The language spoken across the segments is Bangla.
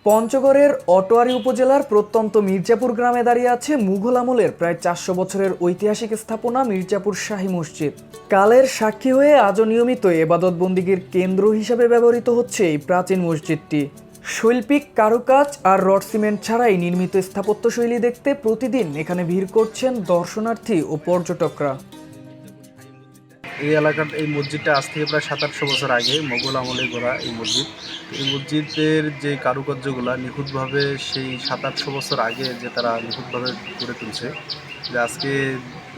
পঞ্চগড়ের অটোয়ারী উপজেলার প্রত্যন্ত মির্জাপুর গ্রামে দাঁড়িয়ে আছে মুঘল আমলের প্রায় 400 বছরের ঐতিহাসিক স্থাপনা মির্জাপুর শাহী মসজিদ। কালের সাক্ষী হয়ে আজও নিয়মিত এবাদত বন্দিগির কেন্দ্র হিসাবে ব্যবহৃত হচ্ছে এই প্রাচীন মসজিদটি। শৈল্পিক কারুকাজ আর রড সিমেন্ট ছাড়াই নির্মিত স্থাপত্যশৈলী দেখতে প্রতিদিন এখানে ভিড় করছেন দর্শনার্থী ও পর্যটকরা। এই এলাকার এই মসজিদটা আজ থেকে প্রায় 700-800 বছর আগে মোগল আমলে গড়া এই মসজিদ। এই মসজিদের যে কারুকার্যগুলো নিখুঁতভাবে সেই 700-800 বছর আগে যে তারা নিখুঁতভাবে গড়ে তুলছে, যে আজকে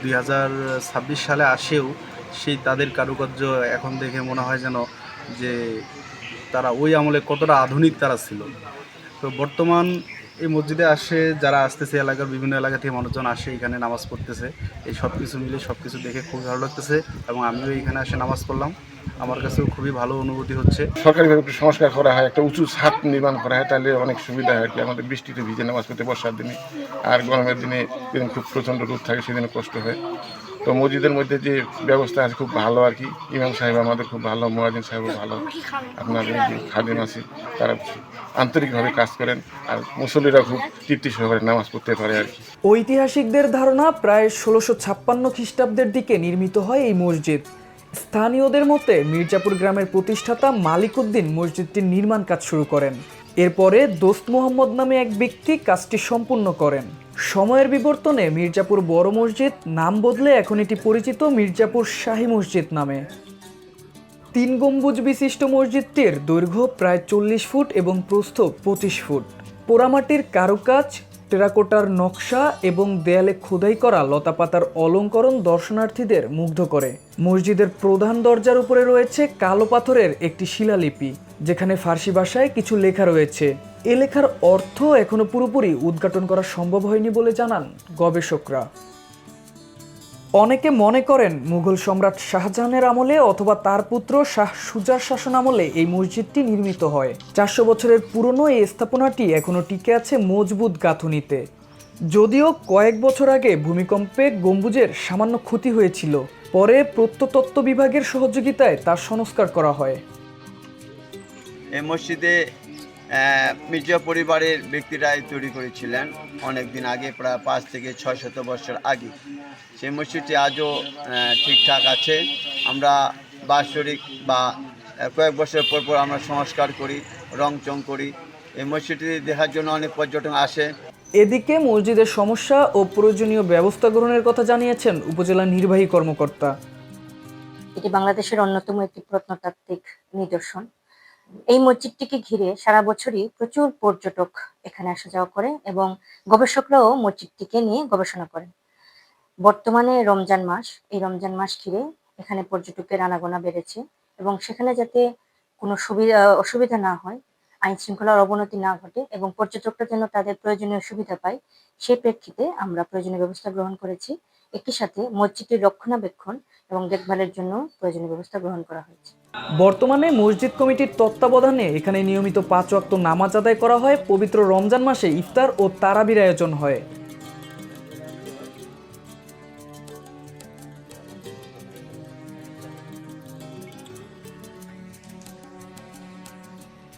2026 সালে আসেও সেই তাদের কারুকার্য এখন দেখে মনে হয় যেন যে তারা ওই আমলে কতটা আধুনিক তারা ছিল। তো বর্তমান এই মসজিদে আসে যারা আসতেছে, এলাকার বিভিন্ন এলাকা থেকে মানুষজন আসে এখানে নামাজ পড়তেছে। এই সব কিছু মিলে সব কিছু দেখে খুবই ভালো লাগতেছে এবং আমিও এখানে এসে নামাজ পড়লাম, আমার কাছেও খুবই ভালো অনুভূতি হচ্ছে। সরকারিভাবে একটু সংস্কার করা হয়, একটা উঁচু ছাদ নির্মাণ করা হয়, তাহলে অনেক সুবিধা হয় আর কি। আমাদের বৃষ্টিতে ভিজে নামাজ পড়তে বর্ষার দিনে, আর গরমের দিনে যেদিন খুব প্রচণ্ড রোদ থাকে সেদিনে কষ্ট হয়। তো মসজিদের মধ্যে যে ব্যবস্থা আছে খুব ভালো আর কি। ইমাম সাহেব আমাদের খুব ভালো, মুয়াজ্জিন সাহেবও ভালো, আপনার এই যে খাদিম আছে তারা আন্তরিকভাবে কাজ করেন, আর মুসল্লিরা খুব তৃপ্তি সহকারে নামাজ পড়তে পারে আর কি। ঐতিহাসিকদের ধারণা প্রায় 1656 খ্রিস্টাব্দের দিকে নির্মিত হয় এই মসজিদ। স্থানীয়দের মতে মির্জাপুর গ্রামের প্রতিষ্ঠাতা মালিক উদ্দিন মসজিদটির নির্মাণ কাজ শুরু করেন। এরপরে দোস্ত মোহাম্মদ নামে এক ব্যক্তি কাজটি সম্পূর্ণ করেন। সময়ের বিবর্তনে মির্জাপুর বড় মসজিদ নাম বদলে এখন এটি পরিচিত মির্জাপুর শাহী মসজিদ নামে। 3 গম্বুজ বিশিষ্ট মসজিদটির দৈর্ঘ্য প্রায় 40 ফুট এবং প্রস্থ 25 ফুট। পোড়ামাটির কারুকাজ, টেরাকোটার নকশা এবং দেয়ালে খোদাই করা লতাপাতার অলঙ্করণ দর্শনার্থীদের মুগ্ধ করে। মসজিদের প্রধান দরজার উপরে রয়েছে কালো পাথরের একটি শিলালিপি, যেখানে ফার্সি ভাষায় কিছু লেখা রয়েছে। এ লেখার অর্থ এখনো পুরোপুরি উদ্ঘাটন করা সম্ভব হয়নি বলে জানান গবেষকরা। অনেকে মনে করেন মুঘল সম্রাট শাহজাহানের আমলে অথবা তার পুত্র শাহ সুজার শাসন আমলে এই মসজিদটি নির্মিত হয়। 400 বছরের পুরনো এই স্থাপনাটি এখনও টিকে আছে মজবুত গাঁথুনিতে। যদিও কয়েক বছর আগে ভূমিকম্পে গম্বুজের সামান্য ক্ষতি হয়েছিল, পরে প্রত্নতত্ত্ব বিভাগের সহযোগিতায় তার সংস্কার করা হয়। এই মসজিদে মির্জা পরিবারের ব্যক্তিরাই তৈরি করেছিলেন অনেক দিন আগে, প্রায় 5 থেকে 600 বছর আগে। সেই মসজিদটি আজও ঠিকঠাক আছে। আমরা বাৎসরিক বা কয়েক বছর পর পর আমরা সংস্কার করি, রংচং করি। এই মসজিদটি দেখার জন্য অনেক পর্যটক আসে। এদিকে মসজিদের সমস্যা ও প্রয়োজনীয় ব্যবস্থা গ্রহণের কথা জানিয়েছেন উপজেলা নির্বাহী কর্মকর্তা। এটি বাংলাদেশের অন্যতম একটি প্রত্নতাত্ত্বিক নিদর্শন। এই মসজিদটিকে ঘিরে সারা বছরই প্রচুর পর্যটক এখানে আসা যাওয়া করে এবং গবেষকরাও মসজিদটিকে নিয়ে গবেষণা করেন। বর্তমানে রমজান মাস, এই রমজান মাস ঘিরে এখানে পর্যটকের আনাগোনা বেড়েছে এবং সেখানে যাতে কোনো অসুবিধা না হয়, আইন শৃঙ্খলার অবনতি না ঘটে এবং পর্যটকরা যেন তাদের প্রয়োজনীয় সুবিধা পায়, সেই প্রেক্ষিতে আমরা প্রয়োজনীয় ব্যবস্থা গ্রহণ করেছি। একই সাথে মসজিদটির রক্ষণাবেক্ষণ এবং দেখভালের জন্য প্রয়োজনীয় ব্যবস্থা গ্রহণ করা হয়েছে। বর্তমানে মসজিদ কমিটির তত্ত্বাবধানে এখানে নিয়মিত 5 ওয়াক্ত নামাজ আদায় করা হয়। পবিত্র রমজান মাসে ইফতার ও তারাবির আয়োজন হয়।